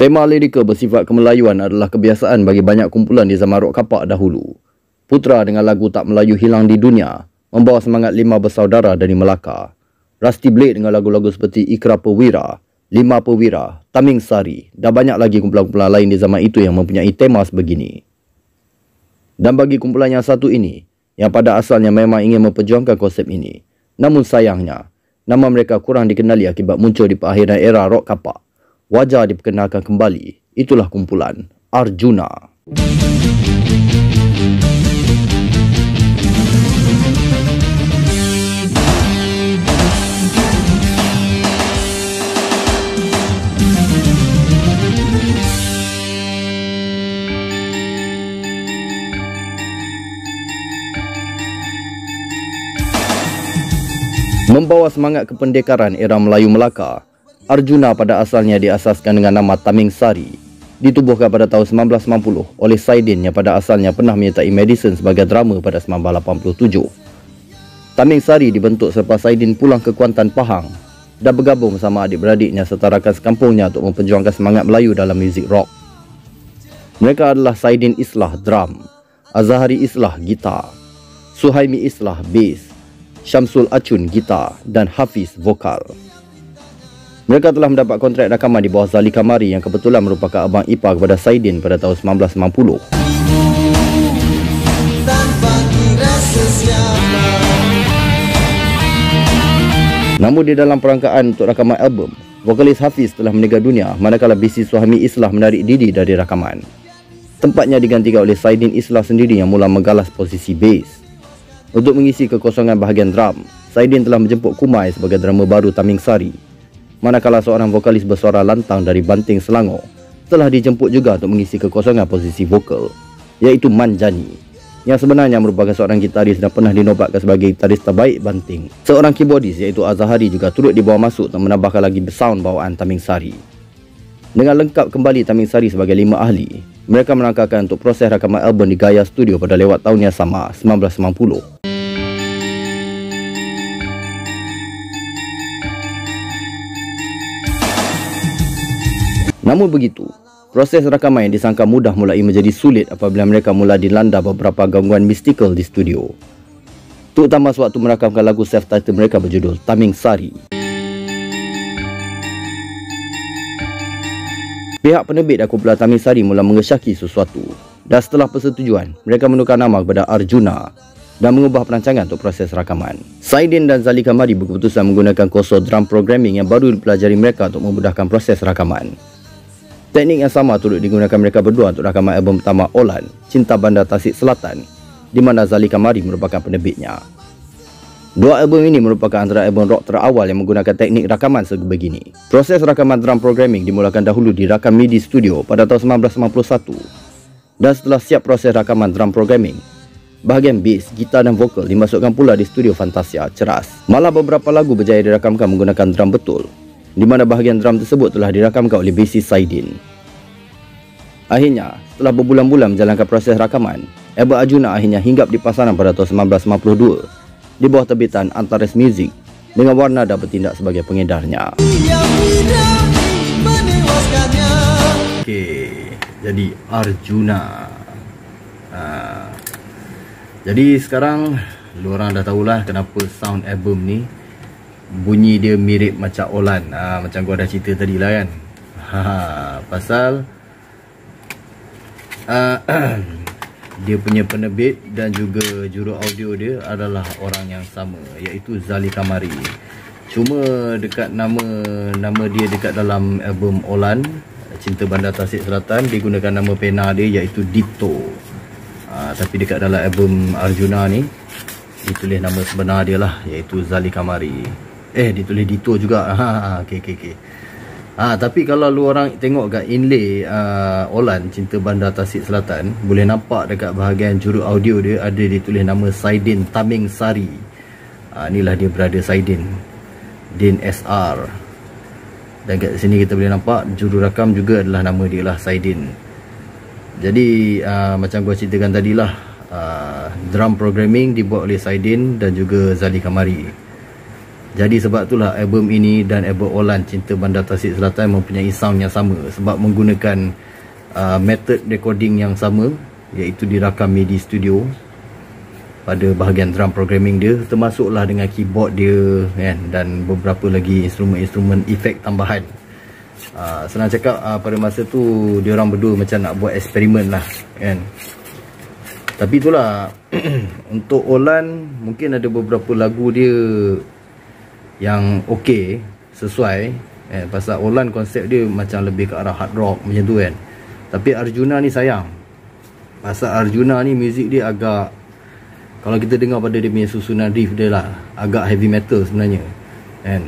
Tema lirikal bersifat kemelayuan adalah kebiasaan bagi banyak kumpulan di zaman rock kapak dahulu. Putra dengan lagu Tak Melayu Hilang di Dunia membawa semangat 5 bersaudara dari Melaka. Rusty Blade dengan lagu-lagu seperti Ikrar Perwira, 5 Perwira, Taming Sari dan banyak lagi kumpulan-kumpulan lain di zaman itu yang mempunyai tema sebegini. Dan bagi kumpulan yang satu ini, yang pada asalnya memang ingin memperjuangkan konsep ini, namun sayangnya, nama mereka kurang dikenali akibat muncul di perakhiran era rock kapak. Wajar diperkenalkan kembali, itulah kumpulan Arjuna. Membawa semangat kependekaran era Melayu Melaka, Arjuna pada asalnya diasaskan dengan nama Taming Sari. Ditubuhkan pada tahun 1990 oleh Saidin yang pada asalnya pernah menyertai Madison sebagai drama pada 1987. Taming Sari dibentuk selepas Saidin pulang ke Kuantan, Pahang dan bergabung bersama adik-beradiknya serta rakan sekampungnya untuk memperjuangkan semangat Melayu dalam muzik rock. Mereka adalah Saidin Islah drum, Azahari Islah gitar, Suhaimi Islah bass, Syamsul Acun gitar dan Hafiz vokal. Mereka telah mendapat kontrak rakaman di bawah Zali Kamari yang kebetulan merupakan abang ipar kepada Saidin pada tahun 1990. Namun di dalam perangkaan untuk rakaman album, vokalis Hafiz telah meninggal dunia manakala bisi Suhaimi Islah menarik diri dari rakaman. Tempatnya digantikan oleh Saidin Islah sendiri yang mula menggalas posisi bass. Untuk mengisi kekosongan bahagian drum, Saidin telah menjemput Kumai sebagai drummer baru Taming Sari. Manakala seorang vokalis bersuara lantang dari Banting, Selangor telah dijemput juga untuk mengisi kekosongan posisi vokal, iaitu Manjani, yang sebenarnya merupakan seorang gitaris dan pernah dinobatkan sebagai gitaris terbaik Banting. Seorang keyboardis iaitu Azahari juga turut dibawa masuk untuk menambahkan lagi sound bawaan Taming Sari. Dengan lengkap kembali Taming Sari sebagai 5 ahli, mereka merangkakan untuk proses rakaman album di Gaya Studio pada lewat tahun yang sama, 1990. Namun begitu, proses rakaman yang disangka mudah mulai menjadi sulit apabila mereka mula dilanda beberapa gangguan mistikal di studio. Terutama sewaktu merakamkan lagu self-title mereka berjudul Taming Sari. Pihak penerbit dan kumpulan Taming Sari mula mengesyaki sesuatu, dan setelah persetujuan, mereka menukar nama kepada Arjuna dan mengubah perancangan untuk proses rakaman. Saidin dan Zali Kamari berkeputusan menggunakan kursor drum programming yang baru dipelajari mereka untuk memudahkan proses rakaman. Teknik yang sama turut digunakan mereka berdua untuk rakaman album pertama Olan, Cinta Bandar Tasik Selatan, di mana Zali Kamari merupakan penerbitnya. Dua album ini merupakan antara album rock terawal yang menggunakan teknik rakaman sebegini. Proses rakaman drum programming dimulakan dahulu di Rakam MIDI Studio pada tahun 1991. Dan setelah siap proses rakaman drum programming, bahagian bass, gitar dan vokal dimasukkan pula di studio Fantasia, Ceras. Malah beberapa lagu berjaya dirakamkan menggunakan drum betul, di mana bahagian drum tersebut telah dirakamkan oleh bassist Saidin. Akhirnya, setelah berbulan-bulan menjalankan proses rakaman, album Arjuna akhirnya hinggap di pasaran pada tahun 1992 di bawah terbitan Antares Music dengan Warna dah bertindak sebagai pengedarnya. Okey, jadi Arjuna. Jadi sekarang lu orang dah tahulah kenapa sound album ni bunyi dia mirip macam Olan. Macam gua dah cerita tadi lah kan. Pasal dia punya penerbit dan juga juru audio dia adalah orang yang sama, iaitu Zali Kamari. Cuma dekat nama dia dekat dalam album Olan, Cinta Bandar Tasik Selatan, dia gunakan nama pena dia iaitu Dito. Tapi dekat dalam album Arjuna ni ditulis nama sebenar dia lah, iaitu Zali Kamari. Ditulis Dito juga. Okey. Tapi kalau lu orang tengok kat inlay Olan, Cinta Bandar Tasik Selatan, boleh nampak dekat bahagian juru audio dia ada ditulis nama Saidin Taming Sari. Inilah dia brother Saidin, Din SR. Dan kat sini kita boleh nampak juru rakam juga adalah nama dia lah, Saidin. Jadi macam gua ceritakan tadilah, drum programming dibuat oleh Saidin dan juga Zali Kamari. Jadi sebab itulah album ini dan album Olan Cinta Bandar Tasik Selatan mempunyai sound yang sama, sebab menggunakan method recording yang sama, iaitu dirakam MIDI studio pada bahagian drum programming dia, termasuklah dengan keyboard dia kan, dan beberapa lagi instrumen-instrumen efek tambahan. Senang cakap, pada masa tu diorang berdua macam nak buat eksperimen lah kan. Tapi itulah untuk Olan mungkin ada beberapa lagu dia yang okey, sesuai pasal Olan konsep dia macam lebih ke arah hard rock macam tu kan. Tapi Arjuna ni sayang, pasal Arjuna ni muzik dia agak, kalau kita dengar pada dia punya susunan riff dia lah, agak heavy metal sebenarnya kan.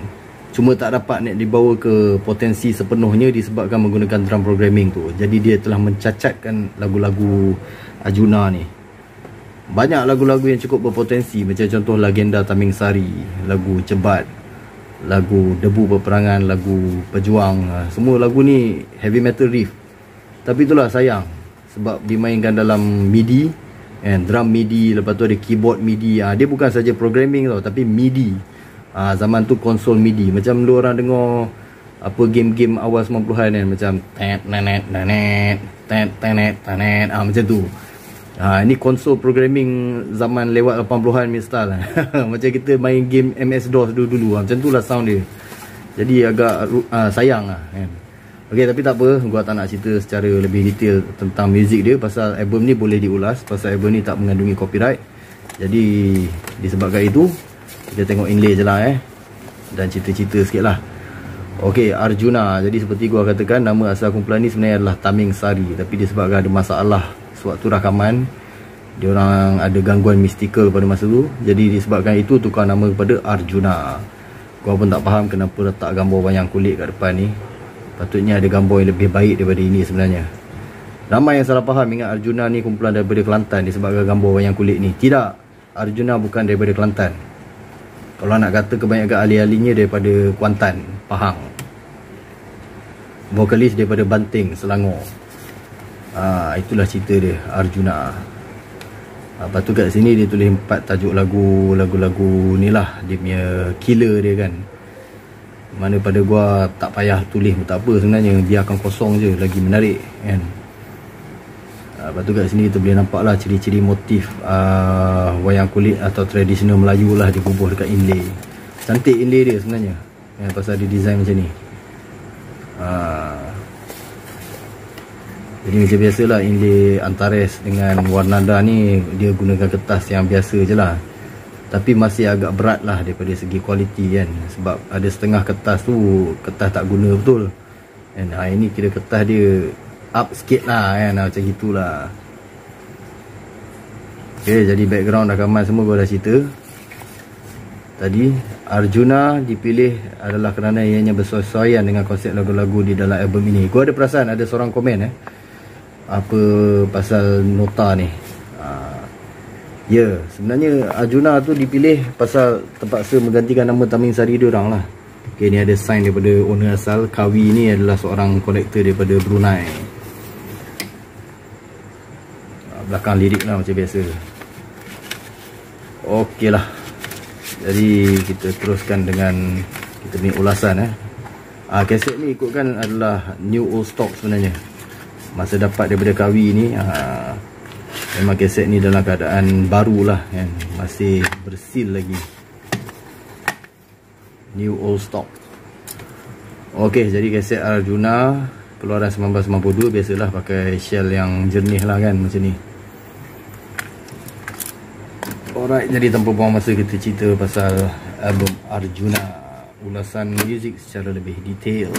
Cuma tak dapat nak dibawa ke potensi sepenuhnya disebabkan menggunakan drum programming tu. Jadi dia telah mencacatkan lagu-lagu Arjuna ni. Banyak lagu-lagu yang cukup berpotensi, macam contoh Legenda Taming Sari, lagu Cebat, lagu Debu Peperangan, lagu Pejuang. Semua lagu ni heavy metal riff. Tapi itulah sayang, sebab dimainkan dalam MIDI kan, drum MIDI, lepas tu ada keyboard MIDI. Dia bukan saja programming tau, tapi MIDI. Zaman tu konsol MIDI. Macam lu orang dengar apa game-game awal 90-an kan, macam tenet macam tu. Ini konsol programming zaman lewat 80-an misal. Macam kita main game MS-DOS dulu. Macam tu lah sound dia. Jadi agak sayang lah kan. Okay, tapi tak apa, gua tak nak cerita secara lebih detail tentang muzik dia, pasal album ni boleh diulas, pasal album ni tak mengandungi copyright. Jadi disebabkan itu, kita tengok inlay je lah dan cerita-cerita sikit lah. Ok, Arjuna. Jadi seperti gua katakan, nama asal kumpulan ni sebenarnya adalah Taming Sari. Tapi disebabkan ada masalah sewaktu rakaman, diorang ada gangguan mistikal pada masa tu, jadi disebabkan itu tukar nama kepada Arjuna. Gua pun tak faham kenapa letak gambar wayang kulit kat depan ni. Patutnya ada gambar yang lebih baik daripada ini sebenarnya. Ramai yang salah faham, ingat Arjuna ni kumpulan daripada Kelantan disebabkan gambar wayang kulit ni. Tidak, Arjuna bukan daripada Kelantan. Kalau nak kata, kebanyakan ahli-ahlinya daripada Kuantan, Pahang. Vokalis daripada Banting, Selangor. Itulah cerita dia, Arjuna. Lepas tu kat sini dia tulis 4 tajuk lagu-lagu ni lah, dia punya killer dia kan. Mana pada gua tak payah tulis pun tak apa sebenarnya, biarkan kosong je, lagi menarik kan. Lepas tu kat sini kita boleh nampak lah ciri-ciri motif wayang kulit atau tradisional Melayu lah dikubuh dekat inlay. Cantik inlay dia sebenarnya pasal dia design macam ni. Jadi macam biasalah, inlay Antares dengan Warnada ni dia gunakan kertas yang biasa je lah, tapi masih agak berat lah daripada segi kualiti kan. Sebab ada setengah kertas tu kertas tak guna betul kan. Ini kira kertas dia up sikit lah kan, macam gitulah. Ok, jadi background rakaman semua gua dah cerita tadi. Arjuna dipilih adalah kerana ianya bersesuaian dengan konsep lagu-lagu di dalam album ini. Gua ada perasan ada seorang komen apa pasal nota ni. Ya, sebenarnya Arjuna tu dipilih pasal terpaksa menggantikan nama Taming Sari diorang lah. Ok, ni ada sign daripada owner asal. Kawi ni adalah seorang kolektor daripada Brunei. Belakang lirik lah macam biasa. Ok lah, jadi kita teruskan dengan kita punya ulasan kaset ni ikutkan adalah new old stock sebenarnya. Masa dapat daripada Kawi ni, memang kaset ni dalam keadaan baru lah kan, masih bersil lagi, new old stock. Ok, jadi kaset Arjuna keluaran 1992. Biasalah pakai shell yang jernih lah kan, macam ni. Alright, jadi tanpa buang masa kita cerita pasal album Arjuna, ulasan muzik secara lebih detail.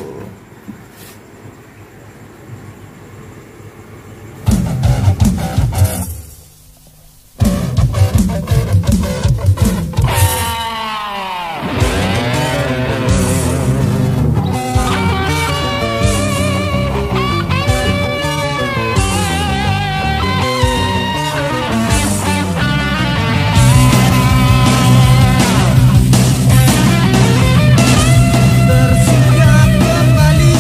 Tersinggah kembali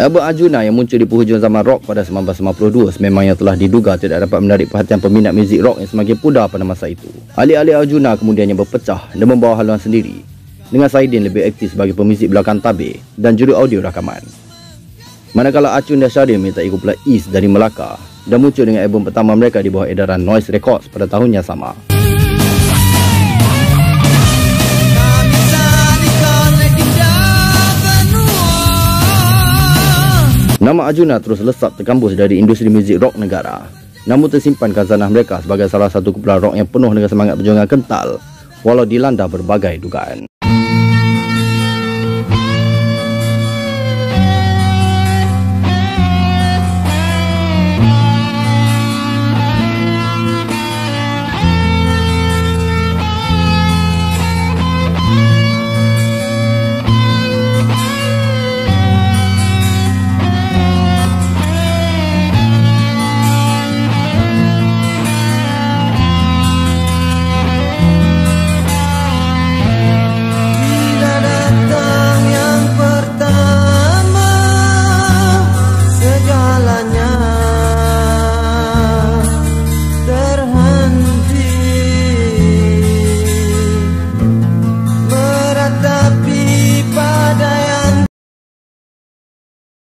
Album Arjuna yang muncul di penghujung zaman rock pada 1992 sememangnya telah diduga tidak dapat menarik perhatian peminat muzik rock yang semakin pudar pada masa itu. Alih-alih Arjuna kemudiannya berpecah dan membawa haluan sendiri, dengan Saidin lebih aktif sebagai pemuzik belakang tabir dan juru audio rakaman. Manakala Acun dan Syahrir menyertai kumpulan East dari Melaka dan muncul dengan album pertama mereka di bawah edaran Noise Records pada tahun yang sama. Nama Arjuna terus lesap terkambus dari industri muzik rock negara. Namun tersimpan khazanah mereka sebagai salah satu kumpulan rock yang penuh dengan semangat perjuangan kental walau dilanda berbagai dugaan.